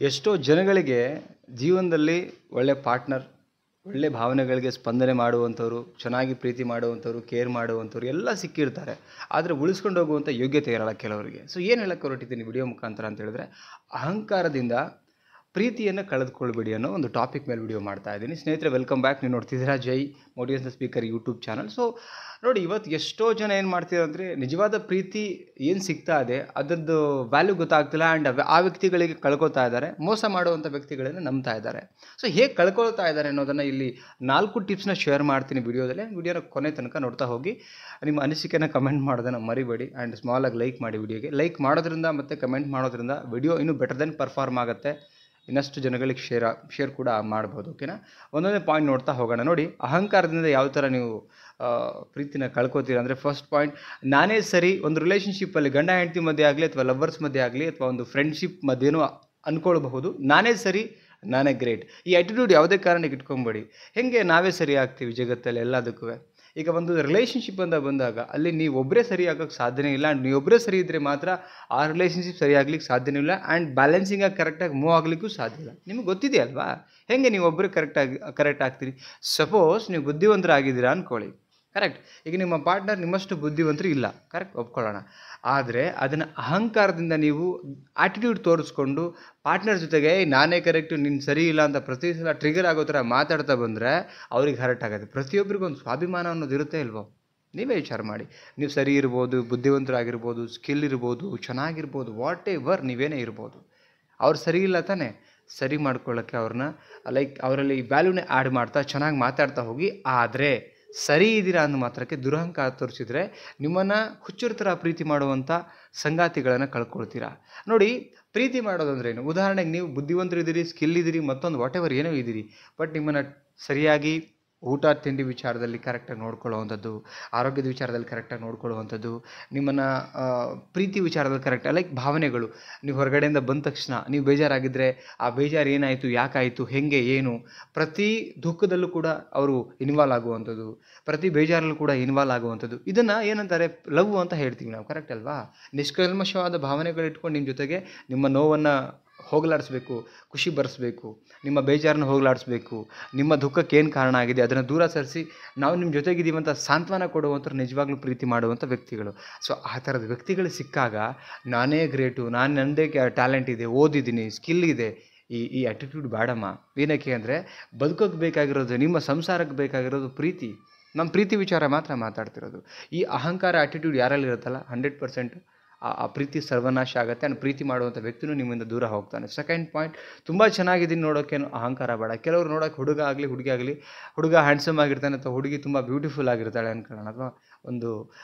ಎಷ್ಟೋ ಜನಗಳಿಗೆ ಜೀವನದಲ್ಲಿ ಒಳ್ಳೆ ಪಾರ್ಟ್ನರ್, ಒಳ್ಳೆ ಭಾವನೆಗಳಿಗೆ ಸ್ಪಂದನೆ ಮಾಡುವಂಥವ್ರು, ಚೆನ್ನಾಗಿ ಪ್ರೀತಿ ಮಾಡುವಂಥವ್ರು, ಕೇರ್ ಮಾಡುವಂಥವ್ರು ಎಲ್ಲ ಸಿಕ್ಕಿರ್ತಾರೆ. ಆದರೆ ಉಳಿಸ್ಕೊಂಡು ಹೋಗುವಂಥ ಯೋಗ್ಯತೆ ಇರಲ್ಲ ಕೆಲವರಿಗೆ. ಸೊ ಏನು ಹೇಳಕ್ಕೆ ಹೊರಟಿದ್ದೀನಿ ವಿಡಿಯೋ ಮುಖಾಂತರ ಅಂತ ಹೇಳಿದ್ರೆ, ಅಹಂಕಾರದಿಂದ ಪ್ರೀತಿಯನ್ನು ಕಳೆದುಕೊಳ್ಬೇಡಿ ಅನ್ನೋ ಒಂದು ಟಾಪಿಕ್ ಮೇಲೆ ವಿಡಿಯೋ ಮಾಡ್ತಾ ಇದ್ದೀನಿ. ಸ್ನೇಹಿತರೆ, ವೆಲ್ಕಮ್ ಬ್ಯಾಕ್. ನೀವು ನೋಡ್ತಿದ್ದೀರಾ Jai motivational speaker YouTube channel. So ನೋಡಿ, ಇವತ್ತು ಎಷ್ಟೋ ಜನ ಏನು ಮಾಡ್ತಿದ್ದಾರೆ ಅಂದರೆ, ನಿಜವಾದ ಪ್ರೀತಿ ಏನು ಸಿಗ್ತಾ ಇದೆ ಅದರದ್ದು ವ್ಯಾಲ್ಯೂ ಗೊತ್ತಾಗ್ತಿಲ್ಲ. ಆ್ಯಂಡ್ ಆ ವ್ಯಕ್ತಿಗಳಿಗೆ ಕಳ್ಕೊತಾ ಇದ್ದಾರೆ, ಮೋಸ ಮಾಡುವಂಥ ವ್ಯಕ್ತಿಗಳನ್ನು ನಂಬ್ತಾ ಇದ್ದಾರೆ. ಸೊ ಹೇಗೆ ಕಳ್ಕೊಳ್ತಾ ಇದ್ದಾರೆ ಅನ್ನೋದನ್ನು ಇಲ್ಲಿ 4 ಟಿಪ್ಸ್ನ ಶೇರ್ ಮಾಡ್ತೀನಿ ವಿಡಿಯೋದಲ್ಲಿ. ವಿಡಿಯೋನ ಕೊನೆ ತನಕ ನೋಡ್ತಾ ಹೋಗಿ. ನಿಮ್ಮ ಅನಿಸಿಕೆನ ಕಮೆಂಟ್ ಮಾಡೋದನ್ನು ಮರಿಬೇಡಿ. ಆ್ಯಂಡ್ ಸ್ಮಾಲಾಗಿ ಲೈಕ್ ಮಾಡಿ. ವಿಡಿಯೋಗೆ ಲೈಕ್ ಮಾಡೋದ್ರಿಂದ ಮತ್ತು ಕಮೆಂಟ್ ಮಾಡೋದ್ರಿಂದ ವಿಡಿಯೋ ಇನ್ನೂ ಬೆಟರ್ ದೆನ್ ಪರ್ಫಾರ್ಮ್ ಆಗುತ್ತೆ. ಇನ್ನಷ್ಟು ಜನಗಳಿಗೆ ಶೇರ್ ಕೂಡ ಮಾಡ್ಬೋದು. ಓಕೆನಾ? ಒಂದೊಂದೇ ಪಾಯಿಂಟ್ ನೋಡ್ತಾ ಹೋಗೋಣ. ನೋಡಿ, ಅಹಂಕಾರದಿಂದ ಯಾವ ಥರ ನೀವು ಪ್ರೀತಿನ ಕಳ್ಕೊತೀರ ಅಂದರೆ, ಫಸ್ಟ್ ಪಾಯಿಂಟ್, ನಾನೇ ಸರಿ. ಒಂದು ರಿಲೇಷನ್ಶಿಪ್ಪಲ್ಲಿ ಗಂಡ ಹೆಂಡತಿ ಮಧ್ಯೆ ಆಗಲಿ, ಅಥವಾ ಲವರ್ಸ್ ಮಧ್ಯೆ ಆಗಲಿ, ಅಥವಾ ಒಂದು ಫ್ರೆಂಡ್ಶಿಪ್ ಮಧ್ಯೆನೂ ಅಂದ್ಕೊಳ್ಬಹುದು, ನಾನೇ ಸರಿ, ನಾನೇ ಗ್ರೇಟ್. ಈ ಆ್ಯಟಿಟ್ಯೂಡ್ ಯಾವುದೇ ಕಾರಣಕ್ಕೆ ಇಟ್ಕೊಂಬೇಡಿ. ಹೇಗೆ ನಾವೇ ಸರಿ ಆಗ್ತೀವಿ ಜಗತ್ತಲ್ಲಿ ಎಲ್ಲದಕ್ಕೂ? ಈಗ ಒಂದು ರಿಲೇಷನ್ಶಿಪ್ ಅಂತ ಬಂದಾಗ ಅಲ್ಲಿ ನೀವೊಬ್ಬರೇ ಸರಿ ಆಗೋಕ್ಕೆ ಸಾಧ್ಯನೇ ಇಲ್ಲ. ಆ್ಯಂಡ್ ನೀವೊಬ್ಬರೇ ಸರಿ ಇದ್ದರೆ ಮಾತ್ರ ಆ ರಿಲೇಷನ್ಶಿಪ್ ಸರಿ ಆಗ್ಲಿಕ್ಕೆ ಸಾಧ್ಯನೇ ಇಲ್ಲ. ಆ್ಯಂಡ್ ಬ್ಯಾಲೆನ್ಸಿಂಗಾಗಿ ಕರೆಕ್ಟಾಗಿ ಮೂವ್ ಆಗಲಿಕ್ಕೂ ಸಾಧ್ಯ ಇಲ್ಲ. ನಿಮಗೆ ಗೊತ್ತಿದೆ ಅಲ್ವಾ ಹೇಗೆ ನೀವೊಬ್ಬರೇ ಕರೆಕ್ಟ್ ಆಗ್ತೀರಿ? ಸಪೋಸ್ ನೀವು ಬುದ್ಧಿವಂತರಾಗಿದ್ದೀರಾ ಅಂದ್ಕೊಳ್ಳಿ, ಕರೆಕ್ಟ್. ಈಗ ನಿಮ್ಮ ಪಾರ್ಟ್ನರ್ ನಿಮ್ಮಷ್ಟು ಬುದ್ಧಿವಂತರು ಇಲ್ಲ, ಕರೆಕ್ಟ್, ಒಪ್ಕೊಳ್ಳೋಣ. ಆದರೆ ಅದನ್ನು ಅಹಂಕಾರದಿಂದ ನೀವು ಆ್ಯಟಿಟ್ಯೂಡ್ ತೋರಿಸ್ಕೊಂಡು ಪಾರ್ಟ್ನರ್ ಜೊತೆಗೆ ನಾನೇ ಕರೆಕ್ಟು, ನೀನು ಸರಿ ಇಲ್ಲ ಅಂತ ಪ್ರತಿ ಸಲ ಟ್ರಿಗರ್ ಆಗೋ ಥರ ಮಾತಾಡ್ತಾ ಬಂದರೆ ಅವ್ರಿಗೆ ಹರ್ಟ್ ಆಗುತ್ತೆ. ಪ್ರತಿಯೊಬ್ಬರಿಗೂ ಒಂದು ಸ್ವಾಭಿಮಾನ ಅನ್ನೋದು ಇರುತ್ತೆ ಇಲ್ವೋ? ನೀವೇ ವಿಚಾರ ಮಾಡಿ. ನೀವು ಸರಿ ಇರ್ಬೋದು, ಬುದ್ಧಿವಂತರಾಗಿರ್ಬೋದು, ಸ್ಕಿಲ್ ಇರ್ಬೋದು, ಚೆನ್ನಾಗಿರ್ಬೋದು, ವಾಟ್ ಎವರ್ ನೀವೇನೇ ಇರ್ಬೋದು. ಅವ್ರು ಸರಿ ಇಲ್ಲ ತಾನೇ, ಸರಿ ಮಾಡ್ಕೊಳ್ಳೋಕ್ಕೆ ಅವ್ರನ್ನ ಅವರಲ್ಲಿ ವ್ಯಾಲ್ಯೂನೇ ಆ್ಯಡ್ ಮಾಡ್ತಾ ಚೆನ್ನಾಗಿ ಮಾತಾಡ್ತಾ ಹೋಗಿ. ಆದರೆ ಸರಿ ಇದ್ದೀರಾ ಅಂದ ಮಾತ್ರಕ್ಕೆ ದುರಹಂಕಾರ ತೋರಿಸಿದ್ರೆ ನಿಮ್ಮನ್ನು ಹುಚ್ಚರ ಥರ ಪ್ರೀತಿ ಮಾಡುವಂಥ ಸಂಗಾತಿಗಳನ್ನು ಕಳ್ಕೊಳ್ತೀರಾ. ನೋಡಿ, ಪ್ರೀತಿ ಮಾಡೋದಂದ್ರೆ ಏನು? ಉದಾಹರಣೆಗೆ ನೀವು ಬುದ್ಧಿವಂತರಿದ್ದೀರಿ, ಸ್ಕಿಲ್ ಇದ್ದೀರಿ, ಮತ್ತೊಂದು ವಾಟ್ ಎವರ್ ಏನೋ ಇದ್ದೀರಿ, ಬಟ್ ನಿಮ್ಮನ್ನು ಸರಿಯಾಗಿ ಊಟ ತಿಂಡಿ ವಿಚಾರದಲ್ಲಿ ಕರೆಕ್ಟಾಗಿ ನೋಡ್ಕೊಳ್ಳುವಂಥದ್ದು, ಆರೋಗ್ಯದ ವಿಚಾರದಲ್ಲಿ ಕರೆಕ್ಟಾಗಿ ನೋಡ್ಕೊಳ್ಳುವಂಥದ್ದು, ನಿಮ್ಮನ್ನು ಪ್ರೀತಿ ವಿಚಾರದಲ್ಲಿ ಕರೆಕ್ಟಾಗಿ ಭಾವನೆಗಳು. ನೀವು ಹೊರಗಡೆಯಿಂದ ಬಂದ ತಕ್ಷಣ ನೀವು ಬೇಜಾರಾಗಿದ್ದರೆ ಆ ಬೇಜಾರು ಏನಾಯಿತು, ಯಾಕಾಯಿತು, ಹೇಗೆ, ಏನು, ಪ್ರತಿ ದುಃಖದಲ್ಲೂ ಕೂಡ ಅವರು ಇನ್ವಾಲ್ವ್ ಆಗುವಂಥದ್ದು, ಪ್ರತಿ ಬೇಜಾರಲ್ಲೂ ಕೂಡ ಇನ್ವಾಲ್ವ್ ಆಗುವಂಥದ್ದು. ಇದನ್ನು ಏನಂತಾರೆ, ಲವ್ ಅಂತ ಹೇಳ್ತೀವಿ ನಾವು, ಕರೆಕ್ಟ್ ಅಲ್ವಾ? ನಿಷ್ಕಲ್ಮಶವಾದ ಭಾವನೆಗಳಿಟ್ಕೊಂಡು ನಿಮ್ಮ ಜೊತೆಗೆ ನಿಮ್ಮ ನೋವನ್ನು ಹೋಗಲಾಡಿಸ್ಬೇಕು, ಖುಷಿ ಬರೆಸ್ಬೇಕು, ನಿಮ್ಮ ಬೇಜಾರನ್ನು ಹೋಗಲಾಡಿಸ್ಬೇಕು, ನಿಮ್ಮ ದುಃಖಕ್ಕೆ ಏನು ಕಾರಣ ಆಗಿದೆ ಅದನ್ನು ದೂರ ಸರಿಸಿ ನಾವು ನಿಮ್ಮ ಜೊತೆಗಿದ್ದೀವಂತ ಸಾಂತ್ವನ ಕೊಡುವಂಥವ್ರು ನಿಜವಾಗ್ಲೂ ಪ್ರೀತಿ ಮಾಡುವಂಥ ವ್ಯಕ್ತಿಗಳು. ಸೊ ಆ ಥರದ ವ್ಯಕ್ತಿಗಳು ಸಿಕ್ಕಾಗ ನಾನೇ ಗ್ರೇಟು, ನನ್ನದೇ ಟ್ಯಾಲೆಂಟ್ ಇದೆ, ಓದಿದ್ದೀನಿ, ಸ್ಕಿಲ್ ಇದೆ, ಈ ಆ್ಯಟಿಟ್ಯೂಡ್ ಬೇಡಮ್ಮ. ಏನಕ್ಕೆ ಅಂದರೆ, ಬದುಕೋಕ್ಕೆ ಬೇಕಾಗಿರೋದು, ನಿಮ್ಮ ಸಂಸಾರಕ್ಕೆ ಬೇಕಾಗಿರೋದು ಪ್ರೀತಿ. ನಮ್ಮ ಪ್ರೀತಿ ವಿಚಾರ ಮಾತ್ರ ಮಾತಾಡ್ತಿರೋದು. ಈ ಅಹಂಕಾರ ಆ್ಯಟಿಟ್ಯೂಡ್ ಯಾರಲ್ಲಿ ಇರುತ್ತಲ್ಲ, 100% ಆ ಪ್ರೀತಿ ಸರ್ವನಾಶ ಆಗುತ್ತೆ. ಆ್ಯಂಡ್ ಪ್ರೀತಿ ಮಾಡುವಂಥ ವ್ಯಕ್ತಿನೂ ನಿಮ್ಮಿಂದ ದೂರ ಹೋಗ್ತಾನೆ. ಸೆಕೆಂಡ್ ಪಾಯಿಂಟ್, ತುಂಬ ಚೆನ್ನಾಗಿದ್ದೀನಿ ನೋಡೋಕ್ಕೇನು ಅಹಂಕಾರ ಬೇಡ. ಕೆಲವರು ನೋಡೋಕ್ಕೆ ಹುಡುಗ ಆಗಲಿ ಹುಡುಗಿ ಆಗಲಿ, ಹುಡುಗ ಹ್ಯಾಂಡ್ಸಮ್ ಆಗಿರ್ತಾನೆ ಅಥವಾ ಹುಡುಗಿ ತುಂಬ ಬ್ಯೂಟಿಫುಲ್ ಆಗಿರ್ತಾಳೆ ಅನ್ಕೊಳ್ಳೋಣ, ಅಥವಾ ಒಂದು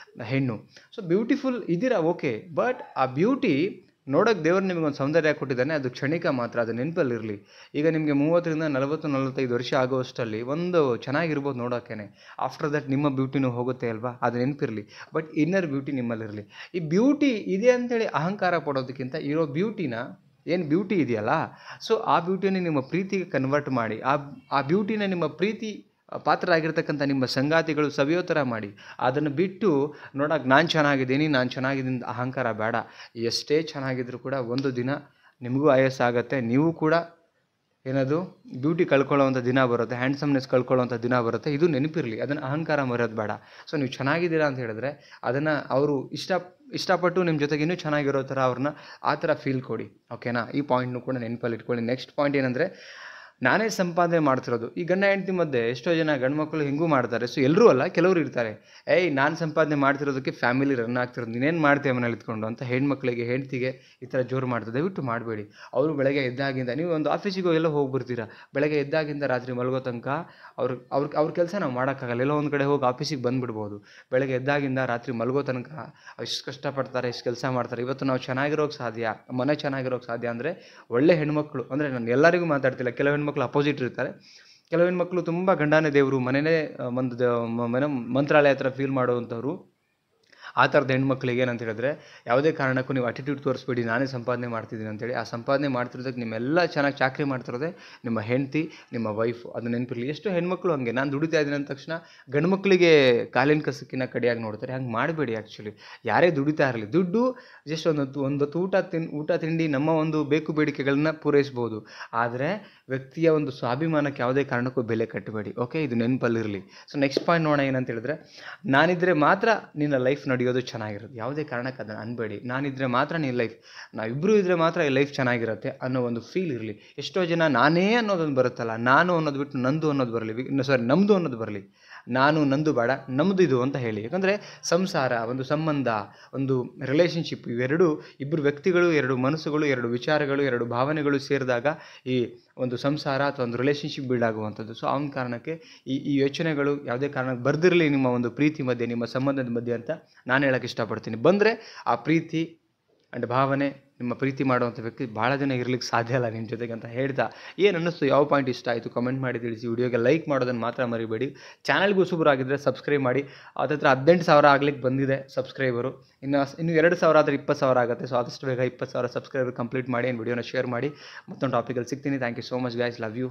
ಹೆಣ್ಣು. ಸೊ ಬ್ಯೂಟಿಫುಲ್ ಇದ್ದೀರಾ, ಓಕೆ, ಬಟ್ ಆ ಬ್ಯೂಟಿ ನೋಡೋಕ್ಕೆ ದೇವರು ನಿಮಗೊಂದು ಸೌಂದರ್ಯ ಕೊಟ್ಟಿದ್ದಾನೆ, ಅದು ಕ್ಷಣಿಕ ಮಾತ್ರ, ಅದು ನೆನಪಲ್ಲಿರಲಿ. ಈಗ ನಿಮಗೆ 30ರಿಂದ 40-45 ವರ್ಷ ಆಗೋಷ್ಟರಲ್ಲಿ ಒಂದು ಚೆನ್ನಾಗಿರ್ಬೋದು ನೋಡೋಕ್ಕೇ. ಆಫ್ಟರ್ ದಟ್ ನಿಮ್ಮ ಬ್ಯೂಟಿನೂ ಹೋಗುತ್ತೆ ಅಲ್ವಾ? ಅದು ನೆನಪಿರಲಿ. ಬಟ್ ಇನ್ನರ್ ಬ್ಯೂಟಿ ನಿಮ್ಮಲ್ಲಿರಲಿ. ಈ ಬ್ಯೂಟಿ ಇದೆ ಅಂಥೇಳಿ ಅಹಂಕಾರ ಪಡೋದಕ್ಕಿಂತ ಇರೋ ಬ್ಯೂಟಿನ, ಏನು ಬ್ಯೂಟಿ ಇದೆಯಲ್ಲ, ಸೊ ಆ ಬ್ಯೂಟಿಯನ್ನು ನಿಮ್ಮ ಪ್ರೀತಿಗೆ ಕನ್ವರ್ಟ್ ಮಾಡಿ, ಆ ಬ್ಯೂಟಿನ ನಿಮ್ಮ ಪ್ರೀತಿ ಪಾತ್ರ ಆಗಿರ್ತಕ್ಕಂಥ ನಿಮ್ಮ ಸಂಗಾತಿಗಳು ಸವಿಯೋ ಥರ ಮಾಡಿ. ಅದನ್ನು ಬಿಟ್ಟು ನೋಡೋಕೆ ನಾನು ಚೆನ್ನಾಗಿದ್ದೀನಿ ಅಹಂಕಾರ ಬೇಡ. ಎಷ್ಟೇ ಚೆನ್ನಾಗಿದ್ರೂ ಕೂಡ ಒಂದು ದಿನ ನಿಮಗೂ ಆಯಸ್ಸಾಗತ್ತೆ, ನೀವು ಕೂಡ ಏನದು ಬ್ಯೂಟಿ ಕಳ್ಕೊಳ್ಳೋವಂಥ ದಿನ ಬರುತ್ತೆ, ಹ್ಯಾಂಡ್ಸಮ್ನೆಸ್ ಕಳ್ಕೊಳ್ಳೋವಂಥ ದಿನ ಬರುತ್ತೆ. ಇದು ನೆನಪಿರಲಿ, ಅದನ್ನು ಅಹಂಕಾರ ಮರೆಯೋದು ಬೇಡ. ಸೊ ನೀವು ಚೆನ್ನಾಗಿದ್ದೀರಾ ಅಂತ ಹೇಳಿದ್ರೆ ಅದನ್ನು ಅವರು ಇಷ್ಟಪಟ್ಟು ನಿಮ್ಮ ಜೊತೆಗೆ ಇನ್ನೂ ಚೆನ್ನಾಗಿರೋ ಥರ ಅವ್ರನ್ನ ಆ ಥರ ಫೀಲ್ ಕೊಡಿ. ಓಕೆನಾ? ಈ ಪಾಯಿಂಟ್ನು ಕೂಡ ನೆನಪಲ್ಲಿ ಇಟ್ಕೊಳ್ಳಿ. ನೆಕ್ಸ್ಟ್ ಪಾಯಿಂಟ್ ಏನಂದರೆ, ನಾನೇ ಸಂಪಾದನೆ ಮಾಡ್ತಿರೋದು. ಈ ಗಂಡ ಹೆಂಡತಿ ಮಧ್ಯೆ ಎಷ್ಟೋ ಜನ ಗಂಡು ಮಕ್ಕಳು ಹಿಂಗೂ ಮಾಡ್ತಾರೆ. ಸೊ ಎಲ್ಲರೂ ಅಲ್ಲ, ಕೆಲವರು ಇರ್ತಾರೆ, ನಾನು ಸಂಪಾದನೆ ಮಾಡ್ತಿರೋದಕ್ಕೆ ಫ್ಯಾಮಿಲಿ ರನ್ ಆಗ್ತಿರೋದು, ನೀನೇನು ಮಾಡ್ತೀಯ ಮನೇಲಿ ಇಟ್ಕೊಂಡು ಅಂತ ಹೆಣ್ಮಕ್ಳಿಗೆ, ಹೆಂಡ್ತಿಗೆ ಈ ಥರ ಜೋರು ಮಾಡ್ತಾರೆ. ದಯವಿಟ್ಟು ಮಾಡಬೇಡಿ. ಅವರು ಬೆಳಗ್ಗೆ ಎದ್ದಾಗಿಂದ, ನೀವು ಒಂದು ಆಫೀಸಿಗೆ ಎಲ್ಲ ಹೋಗ್ಬಿಡ್ತೀರಾ, ಬೆಳಗ್ಗೆ ಎದ್ದಾಗಿಂದ ರಾತ್ರಿ ಮಲಗೋ ತನಕ ಅವ್ರ ಕೆಲಸ ನಾವು ಮಾಡೋಕ್ಕಾಗಲ್ಲ. ಎಲ್ಲೋ ಒಂದು ಕಡೆ ಹೋಗಿ ಆಫೀಸಿಗೆ ಬಂದುಬಿಡ್ಬೋದು. ಬೆಳಗ್ಗೆ ಎದ್ದಾಗಿಂದ ರಾತ್ರಿ ಮಲಗೋ ತನಕ ಎಷ್ಟು ಕಷ್ಟಪಡ್ತಾರೆ, ಎಷ್ಟು ಕೆಲಸ ಮಾಡ್ತಾರೆ. ಇವತ್ತು ನಾವು ಚೆನ್ನಾಗಿರೋಕ್ಕೆ ಸಾಧ್ಯ, ಮನೆ ಚೆನ್ನಾಗಿರೋಕ್ಕೆ ಸಾಧ್ಯ ಅಂದರೆ ಒಳ್ಳೆ ಹೆಣ್ಮಕ್ಳು, ಅಂದರೆ ನಾನು ಎಲ್ಲರಿಗೂ ಮಾತಾಡ್ತಿಲ್ಲ, ಕೆಲವು ಹೆಣ್ಮಕ್ಳು ಅಪೋಸಿಟ್ ಇರ್ತಾರೆ. ಕೆಲವು ಹೆಣ್ಮಕ್ಳು ತುಂಬ ಗಂಡನೇ ದೇವರು, ಮನೆಯೇ ಒಂದು ಮಂತ್ರಾಲಯ ಹತ್ರ ಫೀಲ್ ಮಾಡುವಂಥವ್ರು. ಆ ಥರದ ಹೆಣ್ಮಕ್ಳಿಗೆ ಏನಂತ ಹೇಳಿದ್ರೆ ಯಾವುದೇ ಕಾರಣಕ್ಕೂ ನೀವು ಅಟಿಟ್ಯೂಡ್ ತೋರಿಸ್ಬೇಡಿ, ನಾನೇ ಸಂಪಾದನೆ ಮಾಡ್ತಿದ್ದೀನಿ ಅಂತೇಳಿ. ಆ ಸಂಪಾದನೆ ಮಾಡ್ತಿರೋದಕ್ಕೆ ನಿಮ್ಮೆಲ್ಲ ಚೆನ್ನಾಗಿ ಚಾಕರಿ ಮಾಡ್ತಿರೋದೇ ನಿಮ್ಮ ಹೆಂಡತಿ, ನಿಮ್ಮ ವೈಫು. ಅದು ನೆನಪಿರಲಿ. ಎಷ್ಟೋ ಹೆಣ್ಮಕ್ಳು ಹಂಗೆ, ನಾನು ದುಡಿತಾ ಇದ್ದೀನಿ ಅಂದ ತಕ್ಷಣ ಗಂಡು ಮಕ್ಕಳಿಗೆ ಕಾಲಿನ ಕಸಕ್ಕಿನ್ನ ಕಡಿಯಾಗಿ ನೋಡ್ತಾರೆ. ಹಂಗೆ ಮಾಡಬೇಡಿ. ಆ್ಯಕ್ಚುಲಿ ಯಾರೇ ದುಡಿತಾ ಇರಲಿ, ದುಡ್ಡು ಜಸ್ಟ್ ಒಂದೊತ್ತು ಊಟ ತಿಂಡಿ ನಮ್ಮ ಒಂದು ಬೇಕು ಬೇಡಿಕೆಗಳನ್ನ ಪೂರೈಸ್ಬೋದು. ಆದರೆ ವ್ಯಕ್ತಿಯ ಒಂದು ಸ್ವಾಭಿಮಾನಕ್ಕೆ ಯಾವುದೇ ಕಾರಣಕ್ಕೂ ಬೆಲೆ ಕಟ್ಟಬೇಡಿ. ಓಕೆ, ಇದು ನೆನಪಲ್ಲಿರಲಿ. ಸೊ ನೆಕ್ಸ್ಟ್ ಪಾಯಿಂಟ್ ನೋಡೋಣ. ಏನಂತ ಹೇಳಿದ್ರೆ, ನಾನಿದ್ರೆ ಮಾತ್ರ ನಿನ್ನ ಲೈಫ್ ನಡೆಯೋದು ಚೆನ್ನಾಗಿರುತ್ತೆ. ಯಾವುದೇ ಕಾರಣಕ್ಕೆ ಅದನ್ನು ಅನ್ಬೇಡಿ. ನಾನಿದ್ರೆ ಮಾತ್ರ ನಿನ್ನ ಲೈಫ್, ನಾವಿಬ್ಬರು ಇದ್ದರೆ ಮಾತ್ರ ಈ ಲೈಫ್ ಚೆನ್ನಾಗಿರುತ್ತೆ ಅನ್ನೋ ಒಂದು ಫೀಲ್ ಇರಲಿ. ಎಷ್ಟೋ ಜನ ನಾನೇ ಅನ್ನೋದೊಂದು ಬರುತ್ತಲ್ಲ, ನಾನು ಅನ್ನೋದು ಬಿಟ್ಟು ನಂದು ಅನ್ನೋದು ಬರಲಿ, ನಮ್ಮದು ಅನ್ನೋದು ಬರಲಿ. ನಾನು ನಂದು ಬೇಡ, ನಮ್ಮದು ಇದು ಅಂತ ಹೇಳಿ. ಯಾಕಂದರೆ ಸಂಸಾರ, ಒಂದು ಸಂಬಂಧ, ಒಂದು ರಿಲೇಷನ್ಶಿಪ್, ಇವೆರಡು ಇಬ್ಬರು ವ್ಯಕ್ತಿಗಳು, ಎರಡು ಮನಸ್ಸುಗಳು, ಎರಡು ವಿಚಾರಗಳು, ಎರಡು ಭಾವನೆಗಳು ಸೇರಿದಾಗ ಈ ಒಂದು ಸಂಸಾರ ಅಥವಾ ಒಂದು ರಿಲೇಷನ್ಶಿಪ್ ಬಿಲ್ಡ್ ಆಗುವಂಥದ್ದು. ಸೊ ಅವನ ಕಾರಣಕ್ಕೆ ಈ ಯೋಚನೆಗಳು ಯಾವುದೇ ಕಾರಣಕ್ಕೆ ಬರ್ದಿರಲಿ ನಿಮ್ಮ ಒಂದು ಪ್ರೀತಿ ಮಧ್ಯೆ, ನಿಮ್ಮ ಸಂಬಂಧದ ಮಧ್ಯೆ ಅಂತ ನಾನು ಹೇಳೋಕ್ಕೆ ಇಷ್ಟಪಡ್ತೀನಿ. ಬಂದರೆ ಆ ಪ್ರೀತಿ ಆ್ಯಂಡ್ ಭಾವನೆ, ನಿಮ್ಮ ಪ್ರೀತಿ ಮಾಡುವಂಥ ವ್ಯಕ್ತಿ ಭಾಳ ಜನ ಇರಲಿಕ್ಕೆ ಸಾಧ್ಯ ಇಲ್ಲ ನಿಮ್ಮ ಜೊತೆಗೆ ಅಂತ ಹೇಳ್ತಾ, ಏನು ಅನ್ನಿಸ್ತು, ಯಾವ ಪಾಯಿಂಟ್ ಇಷ್ಟ ಆಯಿತು ಕಮೆಂಟ್ ಮಾಡಿ ತಿಳಿಸಿ. ವಿಡಿಯೋಗೆ ಲೈಕ್ ಮಾಡೋದನ್ನು ಮಾತ್ರ ಮರಿಬೇಡಿ. ಚಾನಲ್ಗೂ ಹೊಸಬರಾಗಿದ್ದರೆ ಸಬ್ಸ್ಕ್ರೈಬ್ ಮಾಡಿ. ಅದತ್ರ 18,000 ಆಗ್ಲಿಕ್ಕೆ ಬಂದಿದೆ ಸಬ್ಸ್ಕ್ರೈಬರು. ಇನ್ನು 2,000 ಆದರೆ 20,000 ಆಗುತ್ತೆ. ಸೊ ಆದಷ್ಟು ಬೇಗ 20,000 ಸಬ್ಸ್ಕ್ರೈಬರ್ ಕಂಪ್ಲೀಟ್ ಮಾಡಿ. ವಿಡಿಯೋನ ಶೇರ್ ಮಾಡಿ. ಮತ್ತೊಂದು ಟಾಪಿಕಲ್ಲಿ ಸಿಗ್ತೀನಿ. Thank you so much guys, love you.